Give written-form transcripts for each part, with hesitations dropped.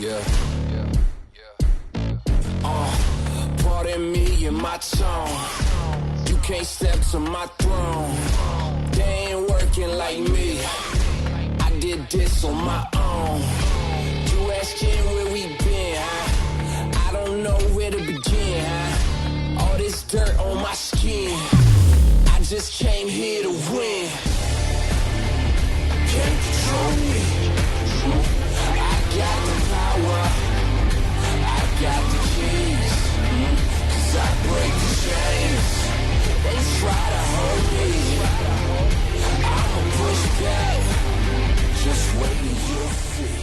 Yeah. Pardon me and my tone. You can't step to my throne. They ain't working like me. I did this on my own. You asking where we been, huh? I don't know where to begin, huh? All this dirt on my skin. I just came here to win. Can't control me. I got the power. I got the keys. 'Cause I break the chains. They try to hold me. I'ma push back. Just wait and you'll see.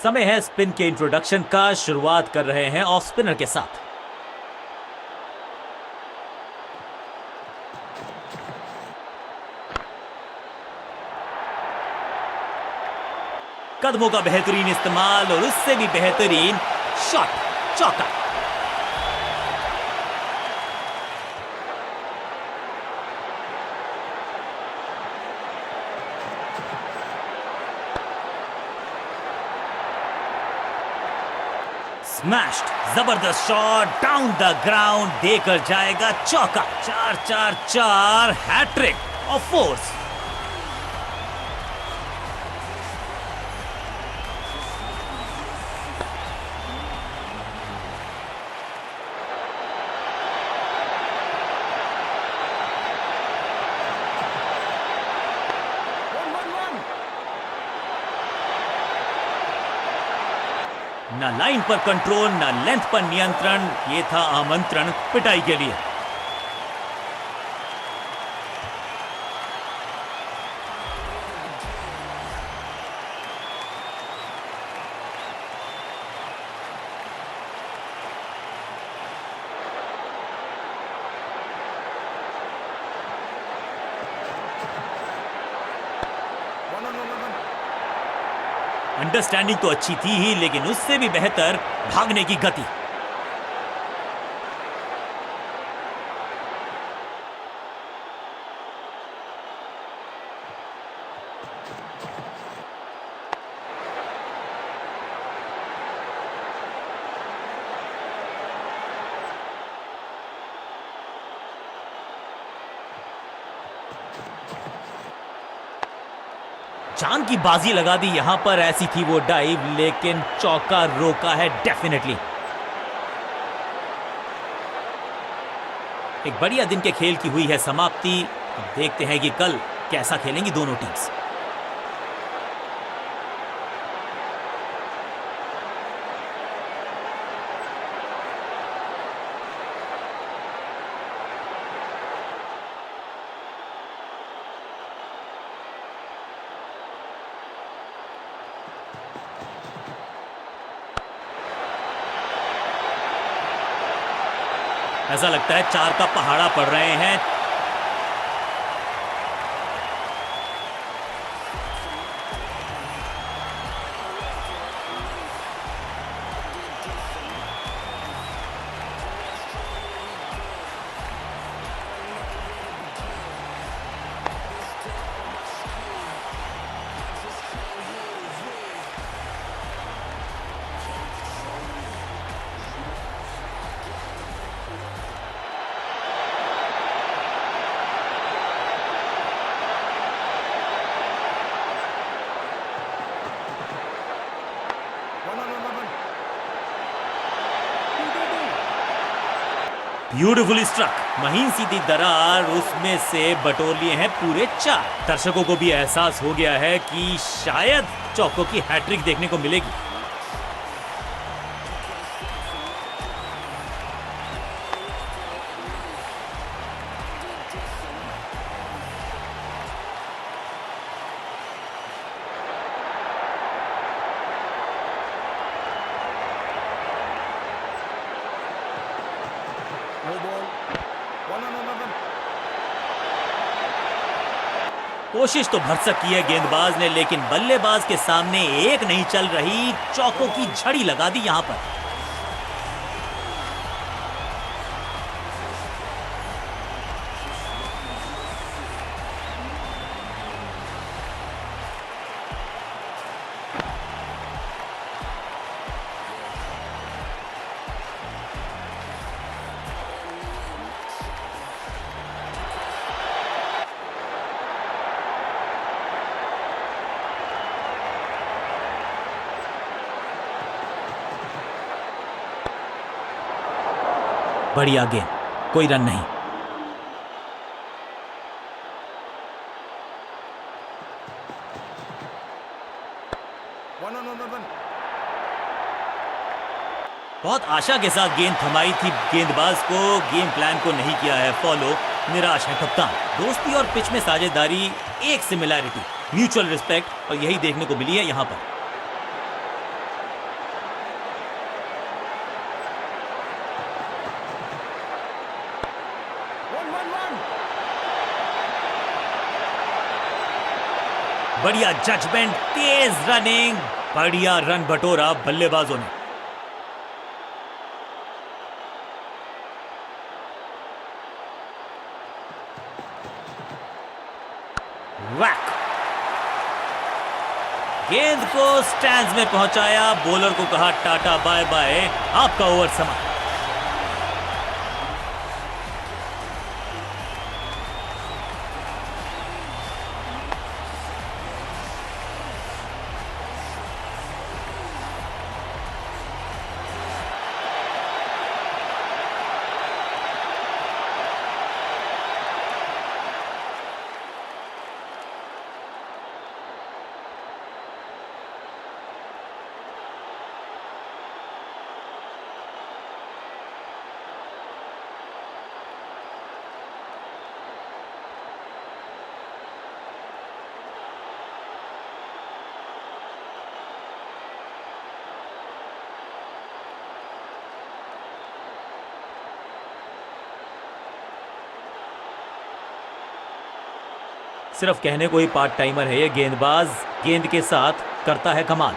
समय है spin के introduction का। शुरुआत कर रहे हैं off spinner के साथ। कदमों का बेहतरीन इस्तेमाल और उससे भी बेहतरीन शॉट, चौका। स्मैश्ड, जबरदस्त शॉट डाउन द ग्राउंड, देकर जाएगा चौका। 4-4-4 हैट्रिक ऑफ फोर्स। ना लाइन पर कंट्रोल, ना लेंथ पर नियंत्रण। ये था आमंत्रण पिटाई के लिए। अंडरस्टैंडिंग तो अच्छी थी ही, लेकिन उससे भी बेहतर भागने की गति। जान की बाजी लगा दी यहां पर। ऐसी थी वो डाइव, लेकिन चौका रोका है डेफिनेटली। एक बढ़िया दिन के खेल की हुई है समाप्ति। देखते हैं कि कल कैसा खेलेंगी दोनों टीम्स। ऐसा लगता है 4 का पहाड़ा पड़ रहे हैं। Beautifully struck. महीन सीधी दरार, उसमें से बटोर लिए हैं पूरे 4। दर्शकों को भी एहसास हो गया है कि शायद चौको की हैट्रिक देखने को मिलेगी। कोशिश तो भरसक की है गेंदबाज ने, लेकिन बल्लेबाज के सामने एक नहीं चल रही। चौकों की झड़ी लगा दी यहां पर। बढ़िया गेंद, कोई रन नहीं। बहुत आशा के साथ गेंद थमाई थी गेंदबाज को, गेम प्लान को नहीं किया है फॉलो। निराश है कप्तान। दोस्ती और पिच में साझेदारी, एक सिमिलैरिटी, म्यूचुअल रिस्पेक्ट, और यही देखने को मिली है यहां पर। बढ़िया जजमेंट, तेज रनिंग, बढ़िया रन बटोरा बल्लेबाजों ने। वैक, गेंद को स्टैंड्स में पहुंचाया। बॉलर को कहा टाटा बाय बाय, आपका ओवर समाप्त। सिर्फ कहने को ही पार्ट टाइमर है ये गेंदबाज, गेंद के साथ करता है कमाल।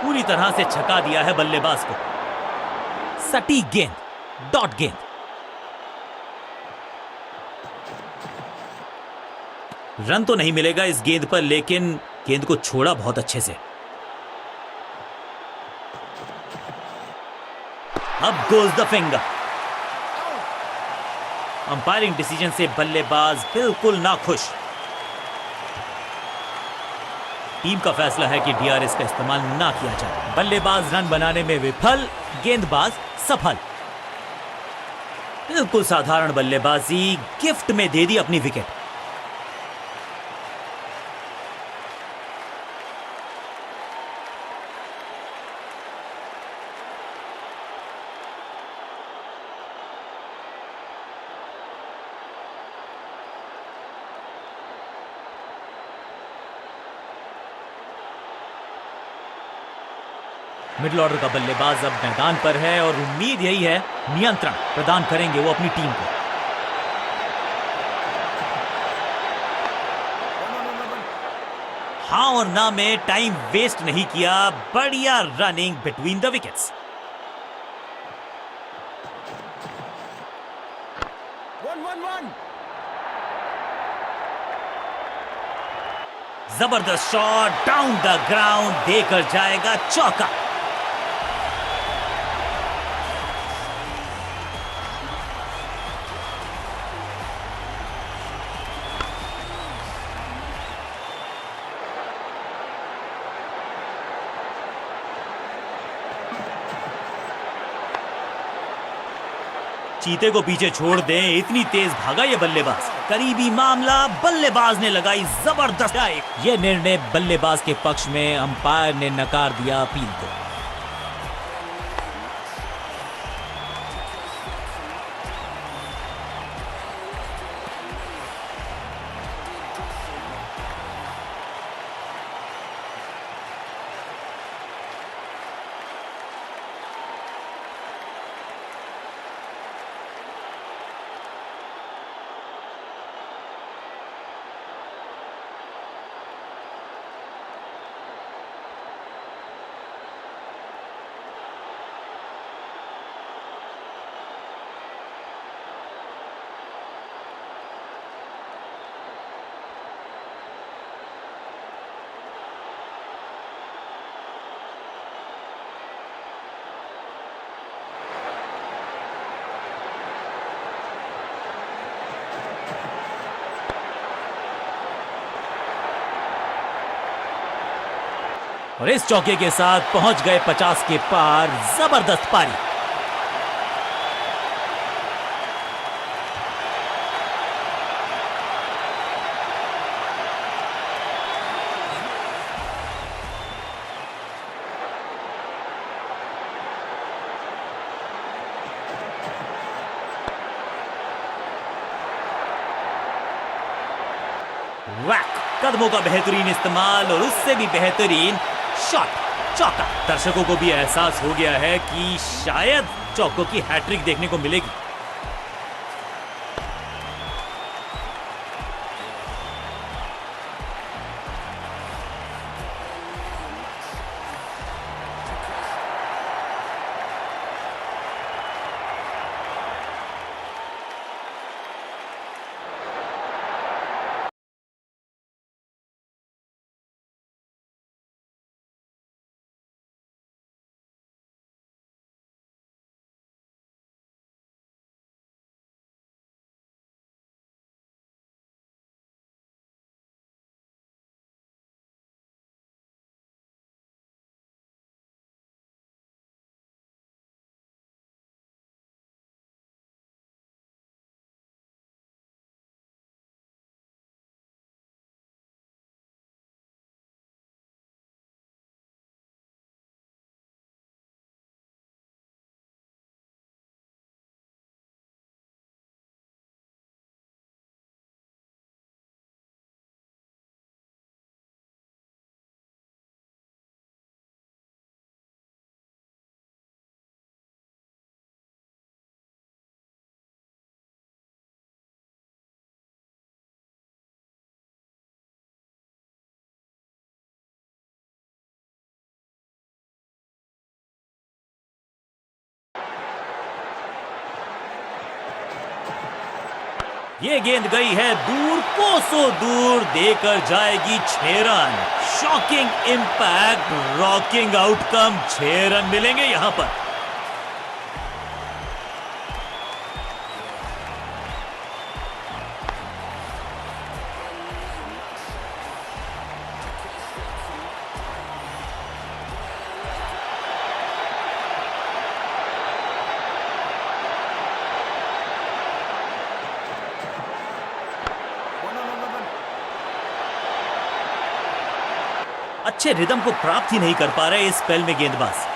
पूरी तरह से छका दिया है बल्लेबाज को। सटीक गेंद, डॉट गेंद। रन तो नहीं मिलेगा इस गेंद पर, लेकिन गेंद को छोड़ा बहुत अच्छे से। अब goes the finger. Umpiring decision से बल्लेबाज बिल्कुल नाखुश। टीम का फैसला है कि डीआरएस का इस्तेमाल ना किया जाए। बल्लेबाज रन बनाने में विफल, गेंदबाज सफल। बिल्कुल साधारण बल्लेबाजी, गिफ्ट में दे दी अपनी विकेट। मिडिल ऑर्डर का बल्लेबाज अब मैदान पर है और उम्मीद यही है नियंत्रण प्रदान करेंगे वो अपनी टीम को। हाँ और ना में टाइम वेस्ट नहीं किया। बढ़िया रनिंग बिटवीन द विकेट्स। जबरदस्त शॉट, डाउन द ग्राउंड, देकर जाएगा चौका। चीते को पीछे छोड़ दें, इतनी तेज भागा ये बल्लेबाज। करीबी मामला, बल्लेबाज ने लगाई जबरदस्त। ये निर्णय बल्लेबाज के पक्ष में, अंपायर ने नकार दिया अपील को। और इस चौके के साथ पहुंच गए 50 के पार। जबरदस्त पारी। वैक, कदमों का बेहतरीन इस्तेमाल और उससे भी बेहतरीन शॉट, चौका। दर्शकों को भी एहसास हो गया है कि शायद चौकों की हैट्रिक देखने को मिलेगी। ये गेंद गई है दूर, कोसों दूर, देकर जाएगी 6 run. Shocking impact, rocking outcome. 6 run मिलेंगे यहां पर। अच्छे रिदम को प्राप्त ही नहीं कर पा रहे इस स्पेल में गेंदबाज।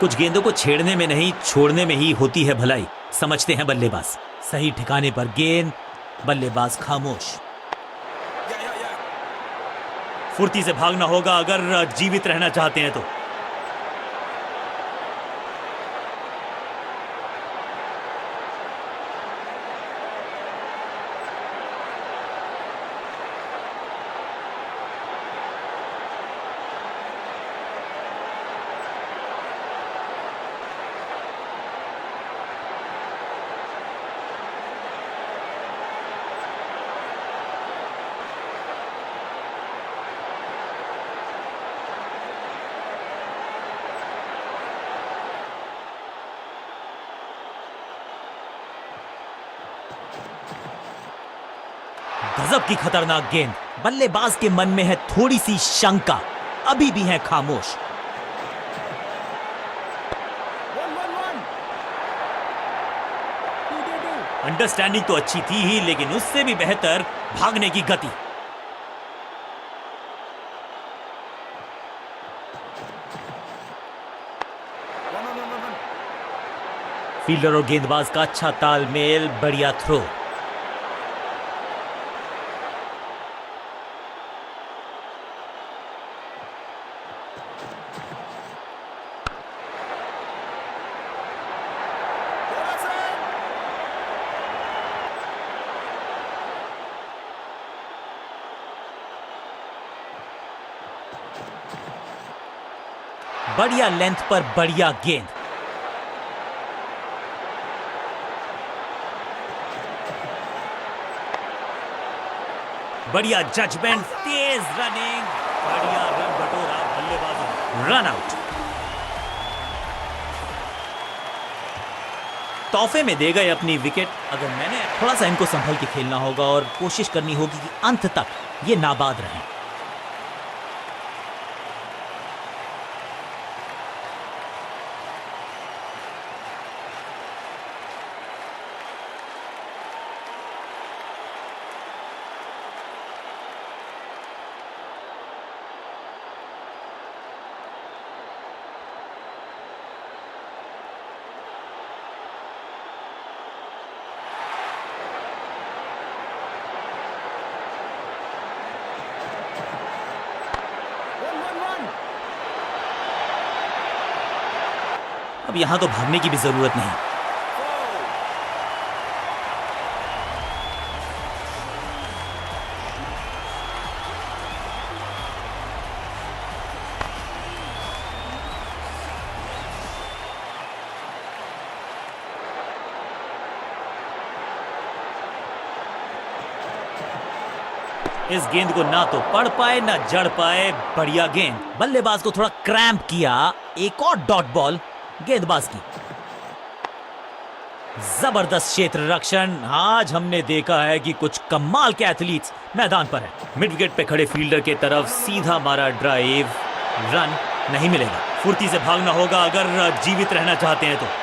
कुछ गेंदों को छेड़ने में नहीं, छोड़ने में ही होती है भलाई, समझते हैं बल्लेबाज। सही ठिकाने पर गेंद, बल्लेबाज खामोश। फुर्ती से भागना होगा अगर जीवित रहना चाहते हैं तो। गजब की खतरनाक गेंद। बल्लेबाज के मन में है थोड़ी सी शंका, अभी भी है खामोश। अंडरस्टैंडिंग तो अच्छी थी ही, लेकिन उससे भी बेहतर भागने की गति। फील्डर और गेंदबाज का अच्छा तालमेल, बढ़िया थ्रो। बढ़िया लेंथ पर बढ़िया गेंद। बढ़िया जजमेंट, तेज रनिंग, बढ़िया रन बटोरा बल्लेबाजों। Run out. तोहफे में दे गए अपनी विकेट। अगर मैंने थोड़ा सा इनको संभल के खेलना होगा और कोशिश करनी होगी कि अंत तक ये नाबाद रहें। अब यहां तो भागने की भी जरूरत नहीं। इस गेंद को ना तो पढ़ पाए ना जड़ पाए। बढ़िया गेंद, बल्लेबाज को थोड़ा क्रैम्प किया। एक और डॉट बॉल गेंदबाज की। जबरदस्त क्षेत्र रक्षण। आज हमने देखा है कि कुछ कमाल के एथलीट्स मैदान पर हैं। मिड विकेट पे खड़े फील्डर के तरफ सीधा मारा ड्राइव, रन नहीं मिलेगा। फुर्ती से भागना होगा अगर जीवित रहना चाहते हैं तो।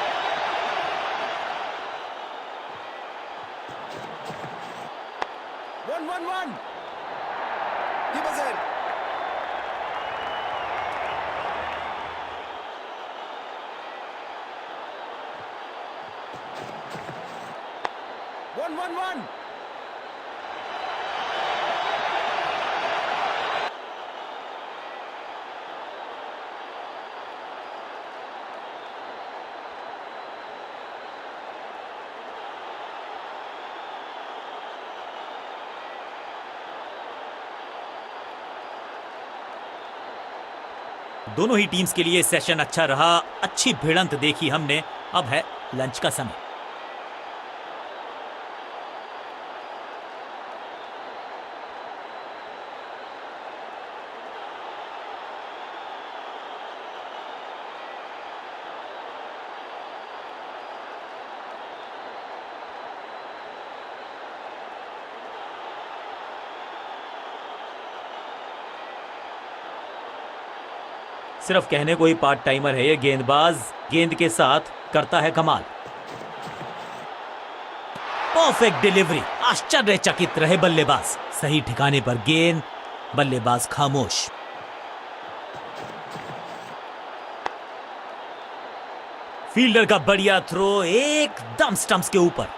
दोनों ही टीम्स के लिए सेशन अच्छा रहा। अच्छी भिड़ंत देखी हमने। अब है लंच का समय। सिर्फ कहने को ही पार्ट टाइमर है ये गेंदबाज। गेंद के साथ करता है कमाल। Perfect delivery. आश्चर्यचकित रहे बल्लेबाज। सही ठिकाने पर गेंद, बल्लेबाज खामोश। फील्डर का बढ़िया थ्रो, एकदम स्टंप्स के ऊपर।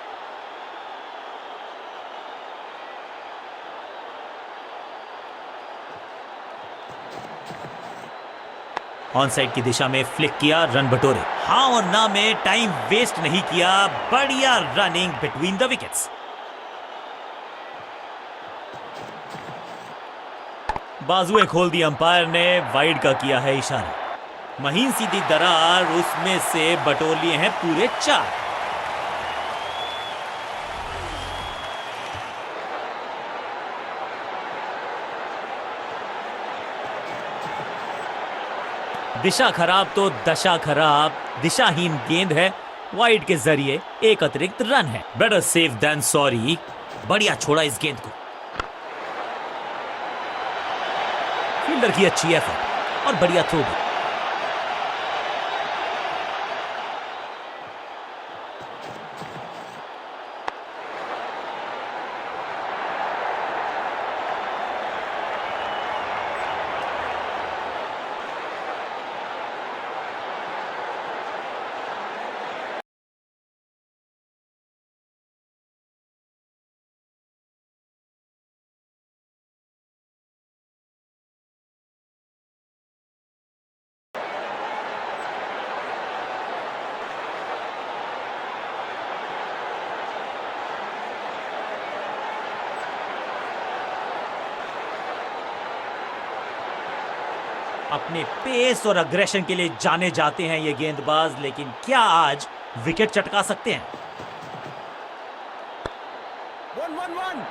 ऑन साइड की दिशा में फ्लिक किया, रन बटोरे। हाँ और ना में टाइम वेस्ट नहीं किया। बढ़िया रनिंग बिटवीन द विकेट्स। बाजुएं खोल दी अंपायर ने। वाइड का किया है इशारा। महीन सीधी दरार, उसमें से बटोर लिए हैं पूरे 4। दिशा खराब तो दशा खराब। दिशाहीन गेंद है। वाइड के जरिए एक अतिरिक्त रन है। Better safe than sorry. बढ़िया छोड़ा इस गेंद को। फील्डर की अच्छी एफर्ट और बढ़िया थ्रो भी। अपने पेस और अग्रेशन के लिए जाने जाते हैं ये गेंदबाज, लेकिन क्या आज विकेट चटका सकते हैं? 1-1-1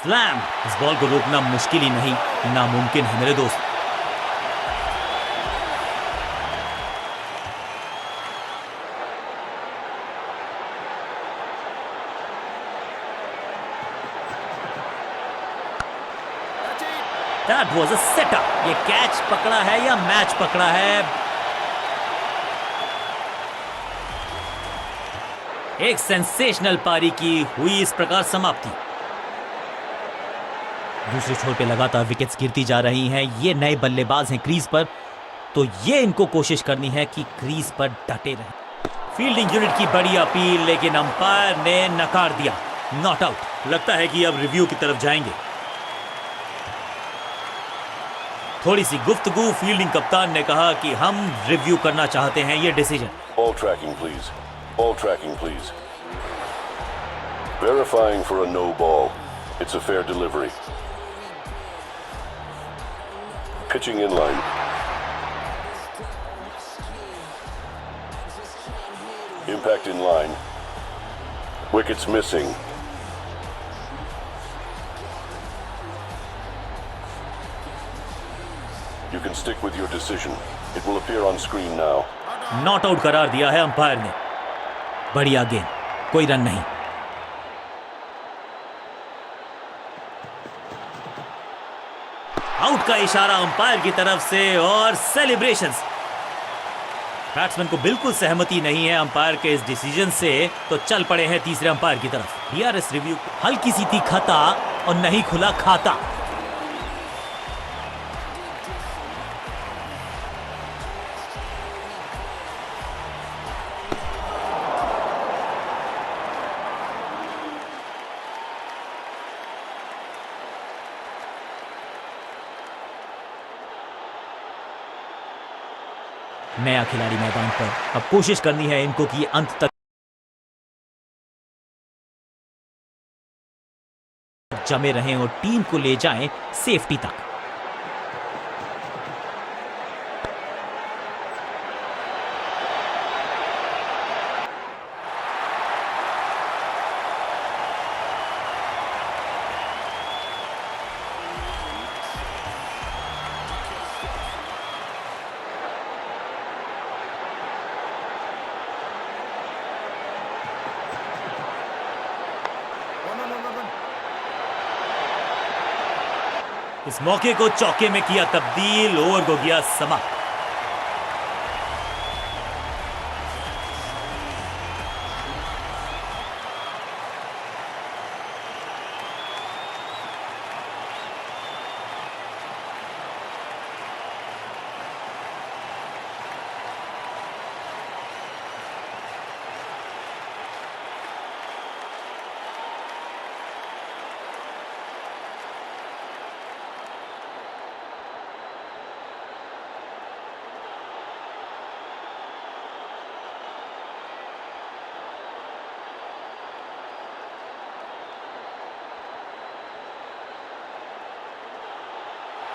स्लैम। इस बॉल को रोकना मुश्किल ही नहीं, नामुमकिन है मेरे दोस्त। That was a setup. ये कैच पकड़ा है या मैच पकड़ा है? एक सेंसेशनल पारी की हुई इस प्रकार समाप्ति। दूसरे छोर पे लगातार विकेट्स गिरती जा रही हैं। ये नए बल्लेबाज हैं क्रीज पर, तो ये इनको कोशिश करनी है कि क्रीज पर डटे रहें। फील्डिंग यूनिट की बड़ी अपील, लेकिन अंपायर ने नकार दिया। Not out. लगता है कि अब रिव्यू की तरफ जाएंगे। थोड़ी सी गुफ्तगू, फील्डिंग कप्तान ने कहा कि हम रिव्यू करना चाहते हैं ये decision. Ball tracking, please. Ball tracking, please. Verifying for a no ball. It's a fair delivery. Pitching in line. Impact in line. Wickets missing. You can stick with your decision. It will appear on screen now. Not out करार दिया है umpire ने। बढ़िया गेंद, कोई run नहीं। Out का इशारा अंपायर की तरफ से और सेलिब्रेशंस। बैट्समैन को बिल्कुल सहमति नहीं है अंपायर के इस डिसीजन से, तो चल पड़े हैं तीसरे अंपायर की तरफ। डीआरएस रिव्यू हल्की सी थी खता और नहीं खुला खाता। नया खिलाड़ी मैदान पर, अब कोशिश करनी है इनको कि अंत तक जमे रहें और टीम को ले जाएं सेफ्टी तक। इस मौके को चौके में किया तब्दील, ओवर को किया समाप्त।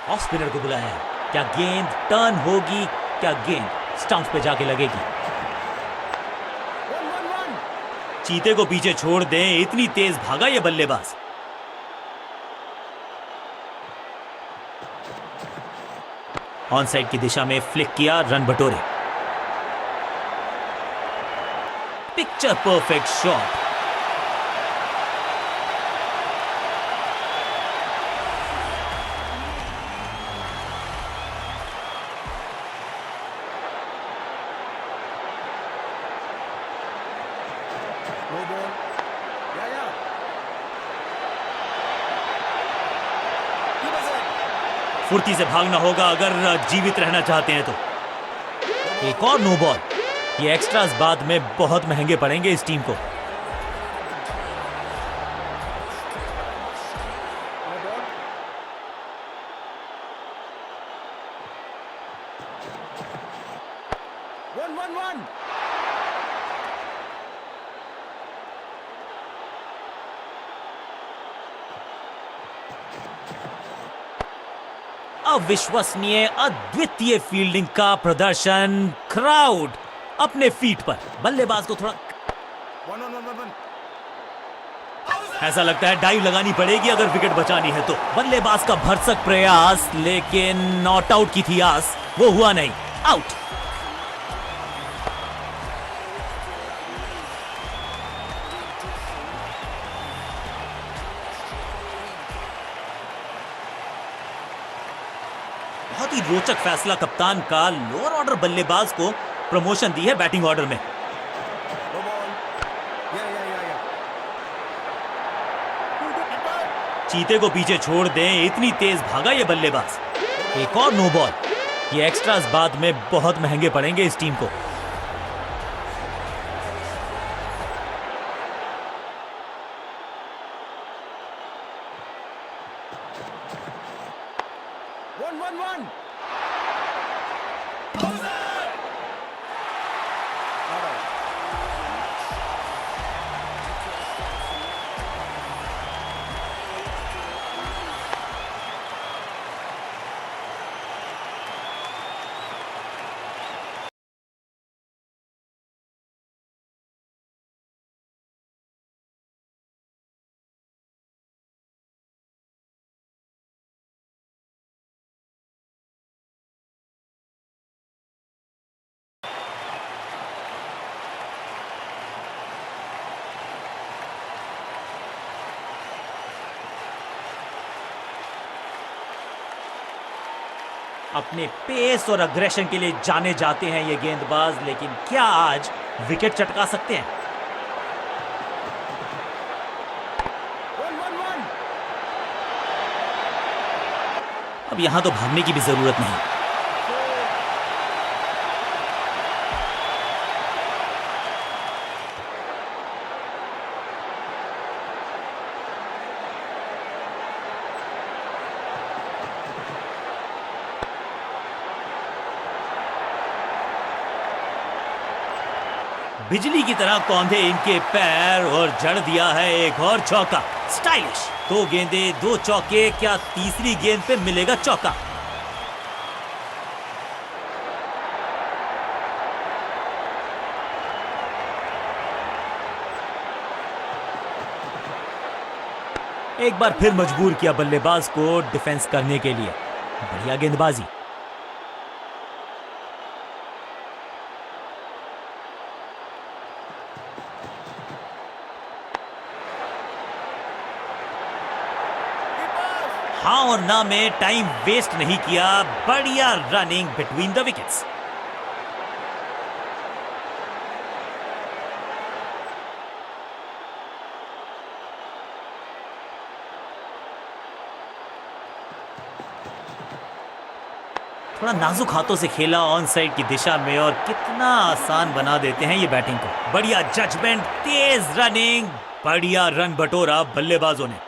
ऑफ स्पिनर को बुलाया है। क्या गेंद टर्न होगी? क्या गेंद स्टंप पे जाके लगेगी? चीते को पीछे छोड़ दें, इतनी तेज भागा ये बल्लेबाज। ऑन साइड की दिशा में फ्लिक किया, रन बटोरे। Picture perfect shot. फुर्ती से भागना होगा अगर जीवित रहना चाहते हैं तो। एक और नो बॉल। ये एक्स्ट्रास बाद में बहुत महंगे पड़ेंगे इस टीम को। अविश्वसनीय अद्वितीय फील्डिंग का प्रदर्शन। क्राउड अपने फीट पर। बल्लेबाज को थोड़ा ऐसा लगता है डाइव लगानी पड़ेगी अगर विकेट बचानी है तो। बल्लेबाज का भरसक प्रयास, लेकिन नॉट आउट की थी आस, वो हुआ नहीं। आउट। बहुत ही रोचक फैसला कप्तान का। लोअर ऑर्डर बल्लेबाज को प्रमोशन दी है बैटिंग ऑर्डर में। चीते को पीछे छोड़ दें, इतनी तेज भागा ये बल्लेबाज। एक और नो बॉल। ये एक्स्ट्रास बाद में बहुत महंगे पड़ेंगे इस टीम को। अपने पेस और अग्रेशन के लिए जाने जाते हैं ये गेंदबाज, लेकिन क्या आज विकेट चटका सकते हैं? अब यहां तो भागने की भी जरूरत नहीं। बिजली की तरह कौंधे इनके पैर और जड़ दिया है एक और चौका। स्टाइलिश। 2 गेंदे 2 चौके, क्या तीसरी गेंद पे मिलेगा चौका? एक बार फिर मजबूर किया बल्लेबाज को डिफेंस करने के लिए। बढ़िया गेंदबाजी। हाँ और ना में टाइम वेस्ट नहीं किया। बढ़िया रनिंग बिटवीन द विकेट्स। थोड़ा नाजुक हाथों से खेला ऑन साइड की दिशा में, और कितना आसान बना देते हैं ये बैटिंग को। बढ़िया जजमेंट, तेज रनिंग, बढ़िया रन बटोरा बल्लेबाजों ने।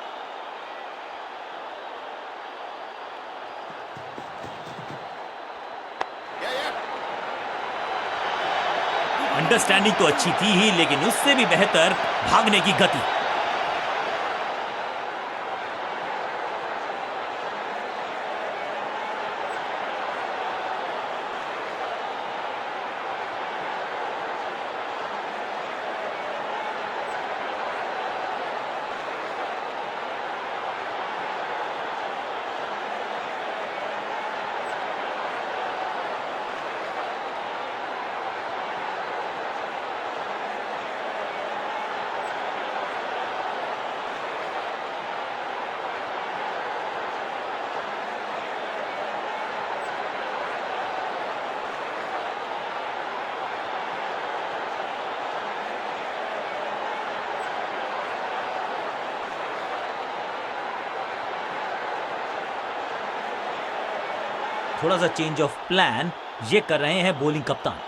अंडरस्टैंडिंग तो अच्छी थी ही, लेकिन उससे भी बेहतर भागने की गति। थोड़ा सा चेंज ऑफ प्लान ये कर रहे हैं बॉलिंग कप्तान।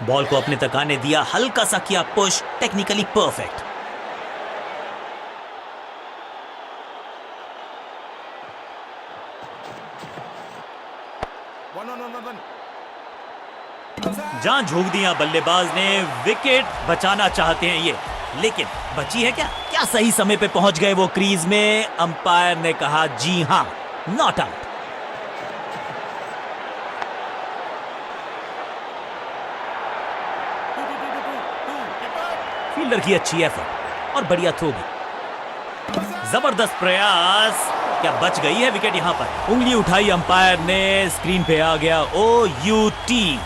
बॉल को अपने तक आने दिया, हल्का सा किया पुश, टेक्निकली परफेक्ट। जान झोंक दिया बल्लेबाज ने, विकेट बचाना चाहते हैं ये, लेकिन बची है क्या? क्या सही समय पे पहुंच गए वो क्रीज में? अंपायर ने कहा जी हां, नॉट आउट। फील्डर की अच्छी एफर्ट और बढ़िया थ्रो भी, जबरदस्त प्रयास। क्या बच गई है विकेट? यहां पर उंगली उठाई अंपायर ने, स्क्रीन पे आ गया OUT।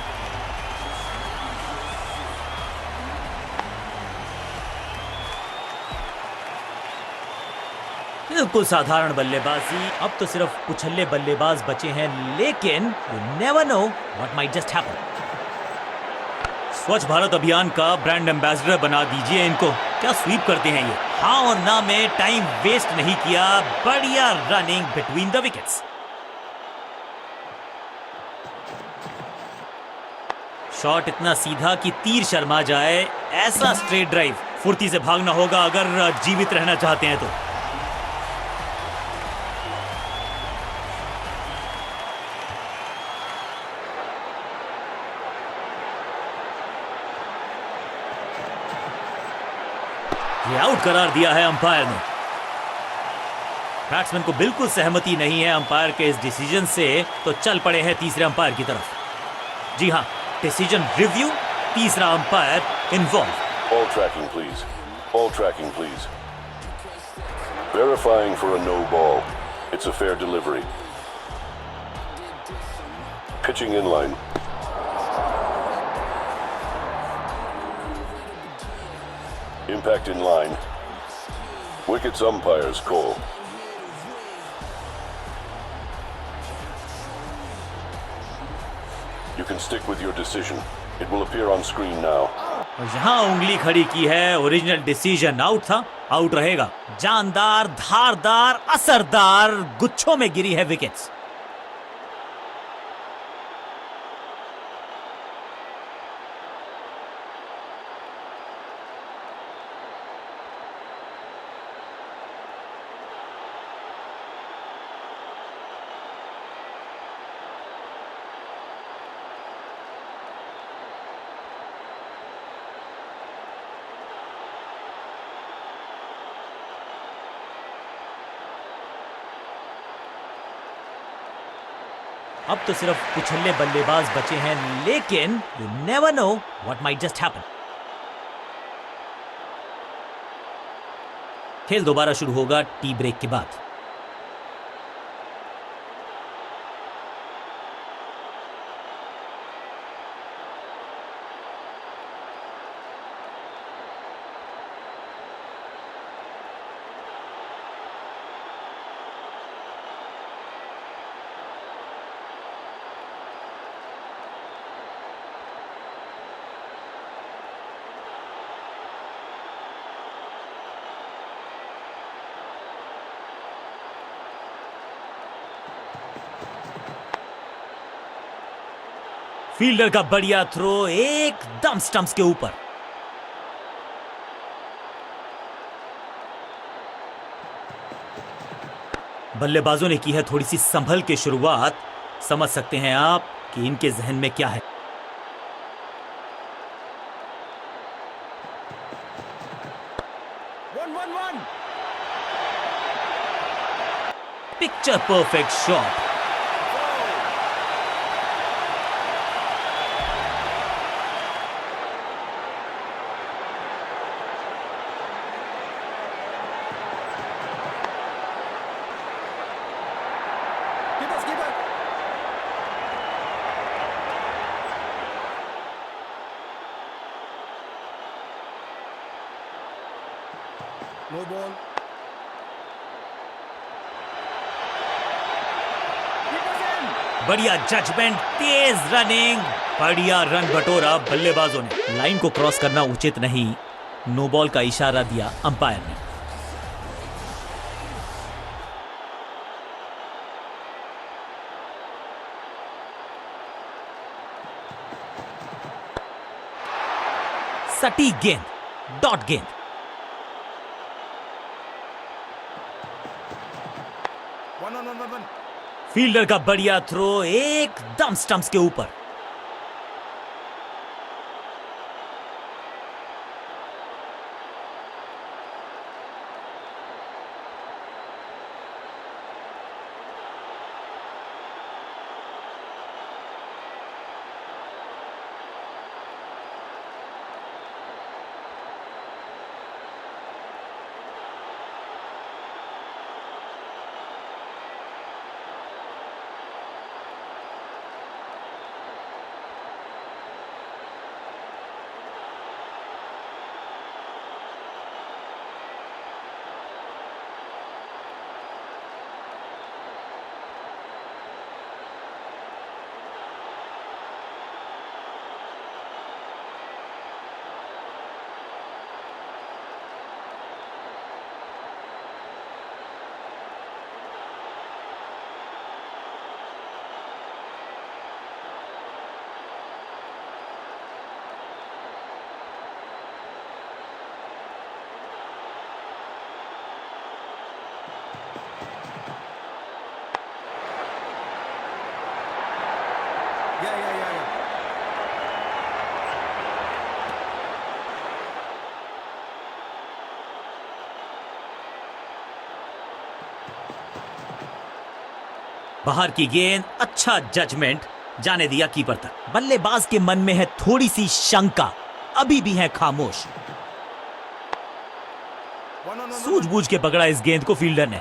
बिल्कुल साधारण बल्लेबाजी। अब तो सिर्फ उछल्ले बल्लेबाज बचे हैं, लेकिन you never know what might just happen. स्वच्छ भारत अभियान का ब्रांड एम्बेसडर बना दीजिए इनको। क्या स्वीप करते हैं ये, हाँ और ना में टाइम वेस्ट नहीं किया, बढ़िया running between the wickets. Shot इतना सीधा कि तीर शर्मा जाए, ऐसा स्ट्रेट ड्राइव। फुर्ती से भागना होगा अगर जीवित रहना चाहते हैं तो। ये आउट करार दिया है अंपायर ने। बैट्समैन को बिल्कुल सहमति नहीं है अंपायर के इस डिसीजन से, तो चल पड़े हैं तीसरे अंपायर की तरफ। जी हां, डिसीजन रिव्यू, तीसरा umpire involve. All tracking, please. All tracking, please. Verifying for a no ball. It's a fair delivery. Pitching in line. Impact in line. Wickets umpire's call. You can stick with your decision. It will appear on screen now. और यहां उंगली खड़ी की है, original decision out था, out रहेगा। जानदार, धारदार, असरदार गुच्छों में गिरी है विकेट्स। अब तो सिर्फ उछल्ले बल्लेबाज बचे हैं, लेकिन you never know what might just happen. खेल दोबारा शुरू होगा टी ब्रेक के बाद। फील्डर का बढ़िया थ्रो, एकदम स्टंप्स के ऊपर। बल्लेबाजों ने की है थोड़ी सी संभल के शुरुआत। समझ सकते हैं आप कि इनके जहन में क्या है। Picture perfect shot. No ball. बढ़िया जजमेंट, तेज रनिंग, बढ़िया रन बटोरा बल्लेबाजों ने। लाइन को क्रॉस करना उचित नहीं, नो बॉल का इशारा दिया अंपायर ने। सटीक गेंद, डॉट गेंद। One. फील्डर का बढ़िया थ्रो एकदम स्टंप्स के ऊपर। Yeah. बाहर की गेंद, अच्छा जजमेंट, जाने दिया कीपर तक। बल्लेबाज के मन में है थोड़ी सी शंका, अभी भी है खामोश। One. सूझबूझ के पकड़ा इस गेंद को फील्डर ने।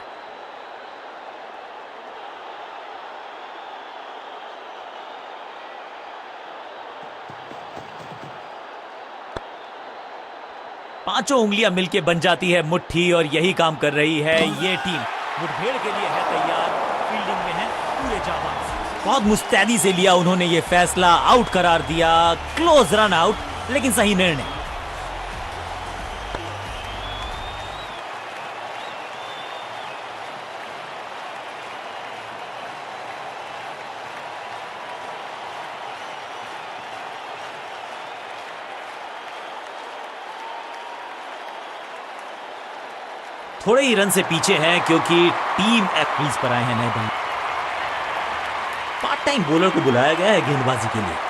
पांचों उंगलियां मिलके बन जाती है मुट्ठी और यही काम कर रही है ये टीम। मुठभेड़ के लिए है तैयार, फील्डिंग में है पूरे जाबाज। बहुत मुस्तैदी से लिया उन्होंने ये फैसला, आउट करार दिया, क्लोज रन आउट, लेकिन सही निर्णय। थोड़े ही रन से पीछे हैं क्योंकि टीम क्रीज पर आए हैं नए बल्ले। पार्ट टाइम बॉलर को बुलाया गया है गेंदबाजी के लिए।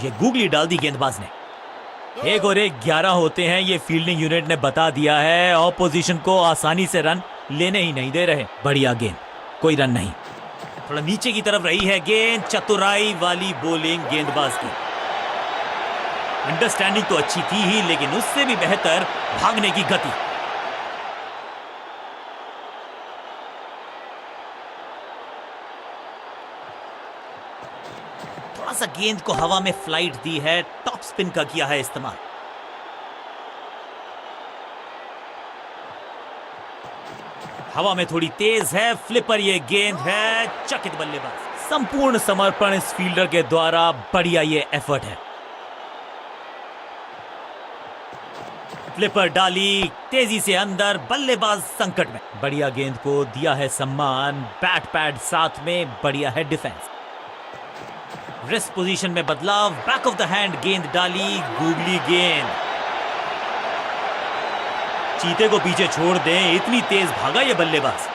ये गूगली डाल दी गेंदबाज ने। 1 और 1 11 होते हैं, ये फील्डिंग यूनिट ने बता दिया है। ऑपोजिशन को आसानी से रन लेने ही नहीं दे रहे। बढ़िया गेंद, कोई रन नहीं। थोड़ा नीचे की तरफ रही है गेंद, चतुराई वाली बॉलिंग गेंदबाज की। अंडरस्टैंडिंग तो अच्छी थी ही, लेकिन उससे भी बेहतर भागने की गति। थोड़ा सा गेंद को हवा में फ्लाइट दी है, टॉप स्पिन का किया है इस्तेमाल। हवा में थोड़ी तेज है, फ्लिपर ये गेंद है, चकित बल्लेबाज। संपूर्ण समर्पण इस फील्डर के द्वारा, बढ़िया ये एफर्ट है। फ्लिपर डाली, तेजी से अंदर, बल्लेबाज संकट में। बढ़िया गेंद को दिया है सम्मान, बैट पैड साथ में, बढ़िया है डिफेंस। रिस्ट पोजीशन में बदलाव, बैक ऑफ द हैंड गेंद डाली, गूगली गेंद। चीते को पीछे छोड़ दें, इतनी तेज भागा ये बल्लेबाज।